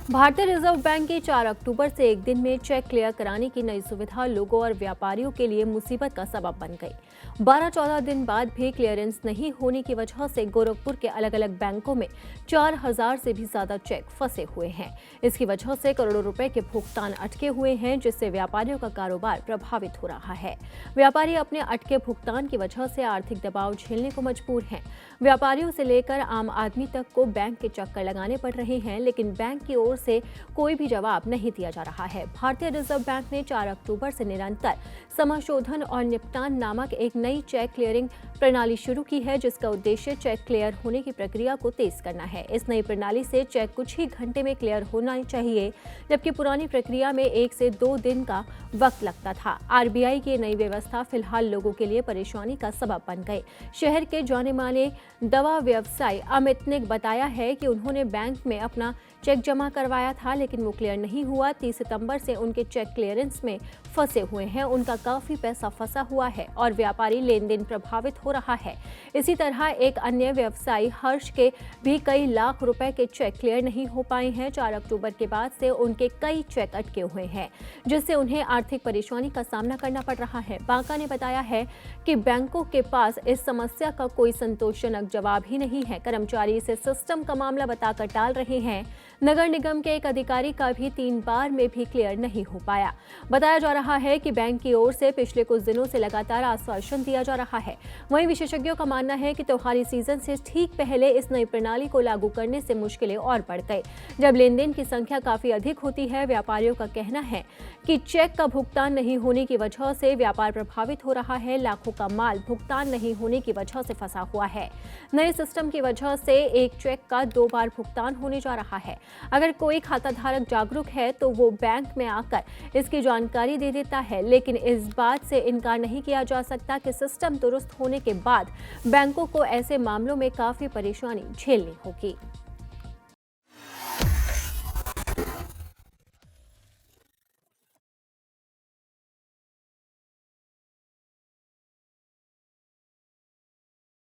भारतीय reserve bank की 4 अक्टूबर से एक दिन में चेक क्लियर कराने की नई सुविधा लोगों और व्यापारियों के लिए मुसीबत का सबब बन गई। 12-14 दिन बाद भी क्लियरेंस नहीं होने की वजह से गोरखपुर के अलग अलग बैंकों में 4000 से भी ज्यादा चेक फंसे हुए हैं। इसकी वजह से करोड़ों रुपए के भुगतान अटके हुए हैं, जिससे व्यापारियों का कारोबार प्रभावित हो रहा है। व्यापारी अपने अटके भुगतान की वजह से आर्थिक दबाव झेलने को मजबूर हैं। व्यापारियों से लेकर आम आदमी तक को बैंक के चक्कर लगाने पड़ रहे हैं, लेकिन बैंक की ओर से कोई भी जवाब नहीं दिया जा रहा है। भारतीय रिजर्व बैंक ने 4 अक्टूबर से निरंतर समाशोधन और निपटान नामक एक नई चेक क्लियरिंग प्रणाली शुरू की है, जिसका उद्देश्य चेक क्लियर होने की प्रक्रिया को तेज करना है। इस नई प्रणाली से चेक कुछ ही घंटे में क्लियर होना चाहिए, जबकि पुरानी प्रक्रिया में 1 से 2 दिन का वक्त लगता था। आरबीआई की नई व्यवस्था फिलहाल लोगों के लिए परेशानी का सबब बन गई। शहर के जाने माने दवा व्यवसायी अमित ने बताया है कि उन्होंने बैंक में अपना चेक जमा करवाया था, लेकिन वो क्लियर नहीं हुआ। 30 सितंबर से उनके चेक क्लियरेंस में फंसे हुए हैं। उनका काफी पैसा फंसा हुआ है और व्यापारी लेन देन प्रभावित हो रहा है। इसी तरह एक अन्य व्यवसायी हर्ष के भी कई लाख रुपए के चेक क्लियर नहीं हो पाए हैं। 4 अक्टूबर के बाद से उनके कई चेक अटके हुए हैं, जिससे उन्हें आर्थिक परेशानी का सामना करना पड़ रहा है। बांका ने बताया है कि बैंकों के पास इस समस्या का कोई संतोषजनक जवाब ही नहीं है। कर्मचारी इसे सिस्टम का मामला बताकर टाल रहे हैं। नगर निगम के एक अधिकारी का भी 3 बार में भी क्लियर नहीं हो पाया। बताया जा रहा है कि बैंक की ओर से पिछले कुछ दिनों से लगातार आश्वासन दिया जा रहा है। वहीं विशेषज्ञों का मानना है कि त्योहारी सीजन से ठीक पहले इस नई प्रणाली को लागू करने से मुश्किलें और बढ़ गई। जब लेन देन की संख्या काफी अधिक होती है, व्यापारियों का कहना है कि चेक का भुगतान नहीं होने की वजह से व्यापार प्रभावित हो रहा है। लाखों का माल भुगतान नहीं होने की वजह से फंसा हुआ है। नए सिस्टम की वजह से एक चेक का 2 बार भुगतान होने जा रहा है। अगर कोई खाता धारक जागरूक है तो वो बैंक में आकर इसकी जानकारी दे देता है, लेकिन इस बात से इनकार नहीं किया जा सकता कि सिस्टम दुरुस्त होने के बाद बैंकों को ऐसे मामलों में काफी परेशानी झेलनी होगी।